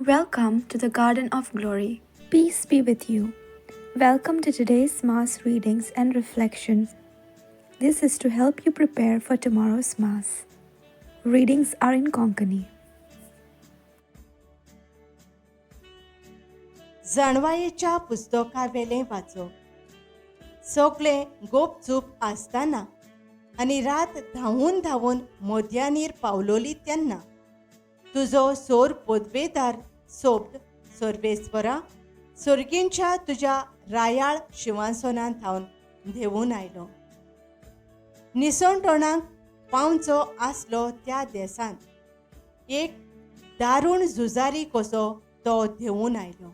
Welcome to the Garden of Glory. Peace be with you. Welcome to today's Mass readings and reflections. This is to help you prepare for tomorrow's Mass. Readings are in Konkani. जाणवायेच्या पुस्तकावेलें वाचप सगळें गोपचूप आसतना आनी रात धांवून धांवून मोदयांनीर पावलोली तेन्ना तुजो सोर पोदवेदार सोबत सर्वेस्परा सर्गींच्या तुज्या रायाळ शिंवासनांत हांव देंवून आयलो. निसणटोणाक पावचो आसलो त्या देसांत एक दारूण झुजारी कसो तो देंवून आयलो.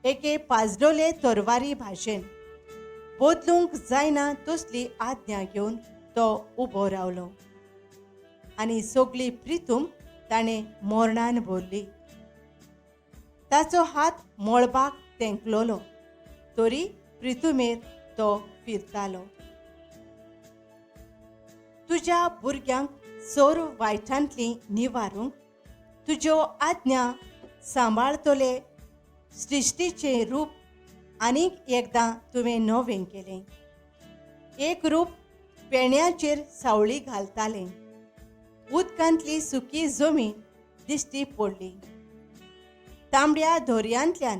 एके पाजलोले तरवारी भाशेन बदलूंक जायना तसली आज्ञा घेवन तो उबो रावलो आनी सगळी प्रितूम ताणें मोरणान भरली. ताचो हात मळबाक तेंकलोलो तरी प्रितुमेर तो फिरतालो. तुज्या भुरग्यांक सोर वायटांतली निवारूंक तुज्यो आज्ञा सांबाळतले सृश्टीचें रूप आनीक एकदां तुवें नवें केलें. एक रूप पेण्याचेर सावळी घालतालें. उदकांतली सुकी जमीन दिश्टी पडली. तांबड्या दर्यांतल्यान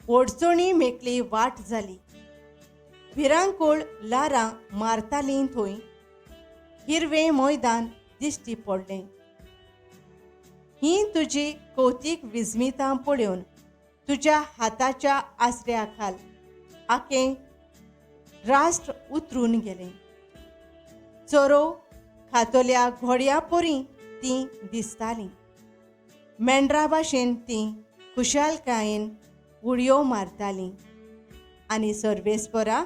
ओडचणी मेकळी वाट जाली. भिरांकूळ लारां मारतालीं थंय हिरवें मैदान दिश्टी पडलें. ही तुजी कौतीक विस्मितां पळोवन तुज्या हाताच्या आसऱ्या खाल आखें राष्ट्र उतरून गेलें. चोरो खातोल्या घोड्या परी तीं दिसतालीं. मेंढरा भाशेन तीं खुशालकायेन उडयो मारतालीं आनी सर्वेस्परा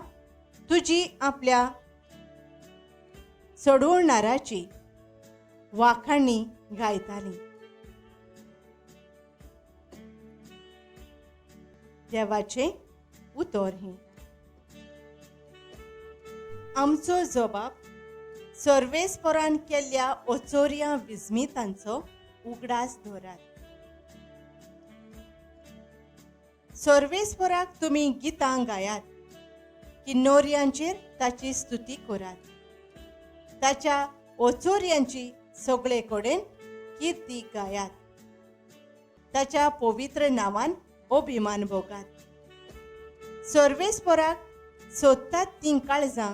तुजी आपल्या सोडवणाराची वाखाणी गायतालीं. देवाचें उतर ही आमचो जबाब सर्वेस्परान केल्ल्या ओचोऱ्या विस्मितांचो उगडास धरात. सर्वेस्पराक तुमी गितां गायात. किन्नोऱ्यांचेर ताची स्तुती करात. ताच्या ओचोऱ्यांची सगळे कडेन किर्ती गायात. ताच्या पवित्र नांवान अभिमान भोगात. सर्वेस्पराक सोदतात तीं काळजां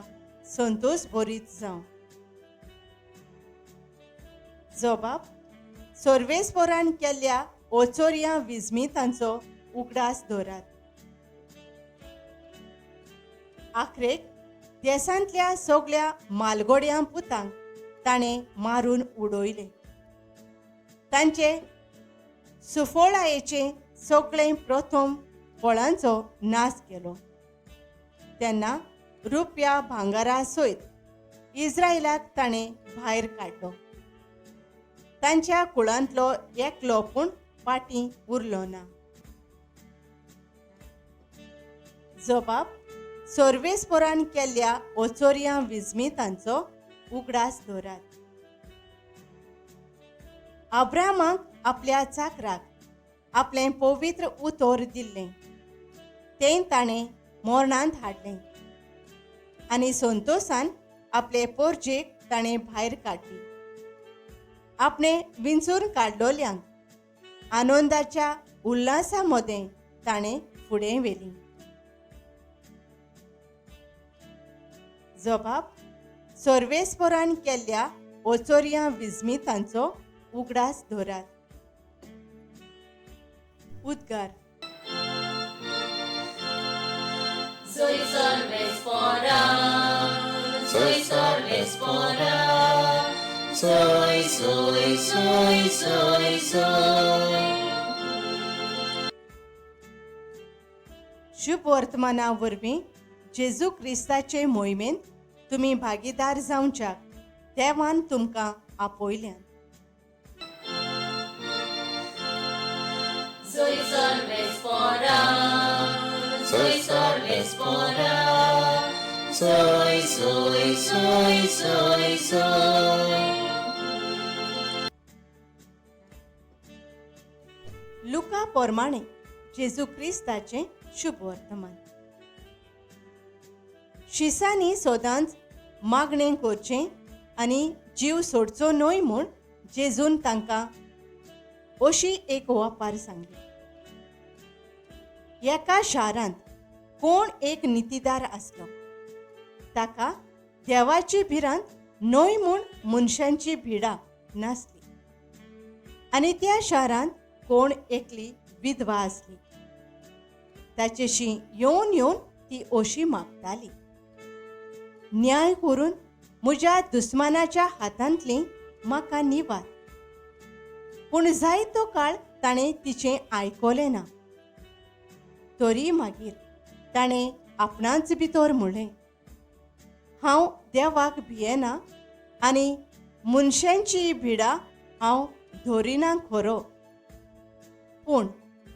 संतोश भरीत जावं. जबाब सर्वेस्परान केल्ल्या ओचोऱ्या विस्मितांचो उगडास धरात. आखरेक देसांतल्या सगळ्या मालगोड्यां पुतांक ताणें मारून उडयले. तांचे सुफोळायेचें सगळें प्रथम फळांचो नाश केलो. तेन्ना रुप्या भांगारा सयत इस्रायलाक ताणें भायर काडलो. तांच्या कुळांतलो एकलो पूण फाटीं उरलो ना. जबाब सर्वेस्परान केल्ल्या ओचोऱ्या विस्मितांचो उगडास धरात. अब्रामाक आपल्या चाकराक आपलें पवित्र उतर दिल्लें तें ताणें मोरणांत हाडलें आनी संतोशान आपले पोरजेक ताणें भायर काडली. आपणें विंचून काडलोल्यांक आनंदाच्या उल्हासा मदें ताणें फुडें व्हेलीं. जबाब सर्वेस्परान केल्ल्या ओचोऱ्या विस्मितांचो उगडास धरात. उद्गार Soy Sorvespora, soy Sorvespora, soy, soy, soy, soy, soy. शुभ वर्तमाना वरवीं जेजू क्रिस्ताचे मोहिमेंत तुमी भागीदार जावच्याक देवान तुमकां आपयल्यान. Soy Sorvespora, soy Sorvespora, soy, soy, soy, soy, soy. लुका पोरमाणे जेजू क्रिस्ताचें शुभ वर्तमान. शिसांनी सोदांच मागणें करचें आनी जीव सोडचो न्हय म्हूण जेजून तांकां अशी एक वापार सांगली. एका शारांत कोण एक नितीदार आसलो. ताका देवाची भिरांत न्हय म्हूण मनशांची भिडा नासली. आनी त्या शारांत कोण एकली विधवा आसली. ताचेशी येवन येवन ती अशी मागताली, न्याय करून म्हज्या दुस्मानाच्या हातांतली म्हाका निवार. पूण जायतो काळ ताणें तिचें आयकलें ना. तरी मागीर ताणें आपणाच भितर म्हणलें, हांव देवाक भियेना आनी मनशांची भिडा हांव धरिना खरो. पूण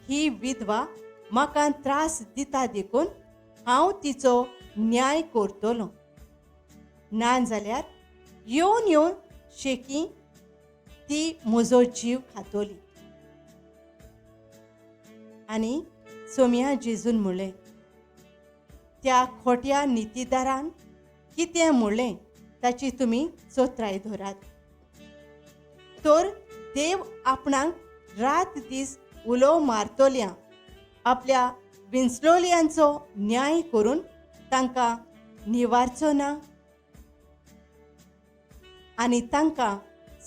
ही विधवा म्हाका त्रास दिता देखून हांव तिचो न्याय करतलों. नाजाल्यार येवन येवन शेकी ती म्हजो जीव खातोली. आनी सोम्या जेजून म्हणलें, त्या खोट्या नितीदारान कितें म्हणलें ताची तुमी चोत्राय धरात. तर देव आपणाक रात दीस उलो मारतोल्या आपल्या विंचलोल्यांचो न्याय करून तांकां निवारचो ना आनी तांकां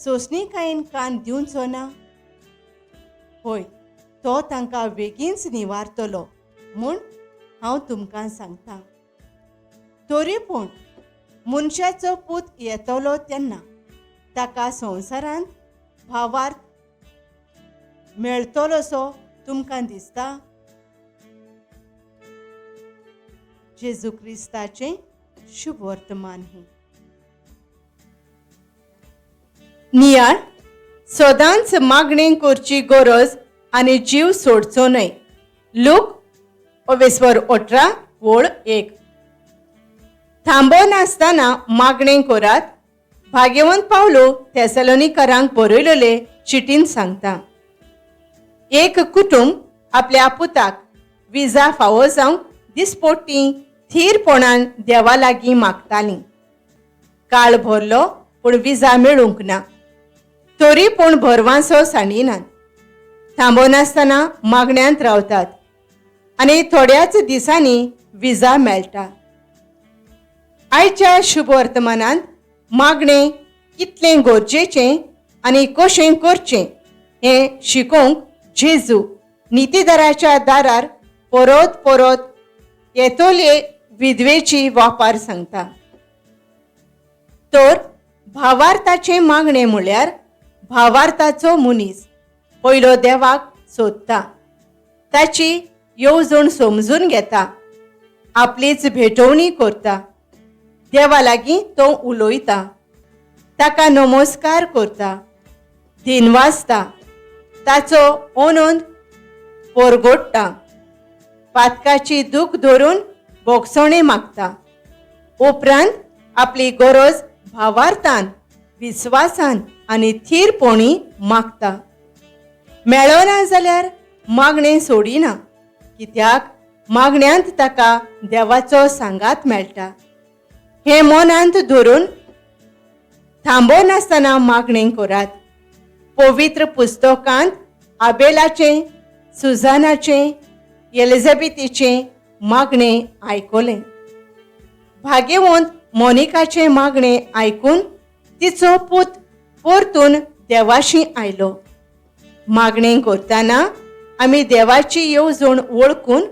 सोंसणीकायेन कान दिवचो ना. होय, तो तांकां बेगीनच निवारतलो म्हूण हांव तुमकां सांगतां. तरी पूण मनशाचो पूत येतलो तेन्ना ताका संवसारांत भावार्थ मेळटलोसो तुमकां दिसता? जेजू क्रिस्ताचें शुभ वर्तमान ही. नियाळ सदांच मागणें करची गरज आनी जीव सोडचो न्हय. लूक 18:1. थांबो नासतना मागणें करात. भाग्यवंत पावलो थेसलोनिकारांक बरयलेले चिटीन सांगता. एक कुटुंब आपल्या पुताक विजा फावो जावंक दिसपोट्टी थीरपणान देवा लागीं मागतालीं. काळ भरलो पूण विजा मेळूंक ना. तरी पूण भरवांसो सांडिनात. थांबो नासतना मागण्यांत रावतात आनी थोड्याच दिसांनी विजा मेळटा. आयच्या शुभ वर्तमानांत मागणें कितलें गरजेचें आनी कशें करचें हें शिकोवंक जेजू नितीदाराच्या दारार परत परत येतोले विधवेची वापार सांगता. तर भावार्थाचें मागणें म्हळ्यार भावार्थाचो मनीस पयलो देवाक सोदता, ताची येवजण समजून घेता, आपलीच भेटवणी करता, देवा लागीं तो उलोयता, ताका नमस्कार करता, दिनवासता, ताचो आनंद परगोडटा, पातकाची दूख धरून बोगसणे मागता. उपरांत आपली गरज भावार्थान, विस्वासान आनी थीरपणी मागता. मेळो ना जाल्यार मागणें सोडिना, कित्याक मागण्यांत ताका देवाचो सांगात मेळटा. हें मनांत धरून थांबो नासतना मागणें करात. पवित्र पुस्तकांत आबेलाचें, सुजानाचें, एलिझाबेथीचें मागणें आयकलें. भाग्यवंत मोनिकाचें मागणें आयकून तिचो पूत परतून देवाशी आयलो. मागणें करतना आमी देवाची येवजण वळखून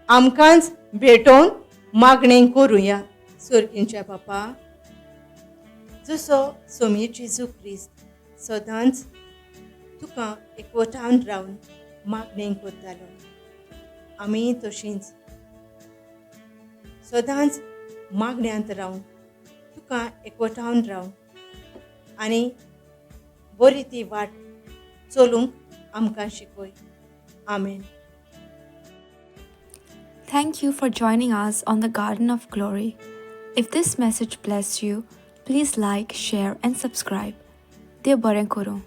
आमकांच भेटोवन मागणें करुया. सुर्गींच्या बापा, जसो सोमी जेजू क्रिस्त सदांच तुका एकवटावन रावन मागणें करतालो, आमी तशींच सदांच मागण्यांत रावन तुका एकवटावन रावन आनी बरी ती वाट चलूंक आमकां शिकय. आमेन. Thank you for joining us on the Garden of Glory. If this message blessed you, please like, share, and subscribe. Dev Baren Koro.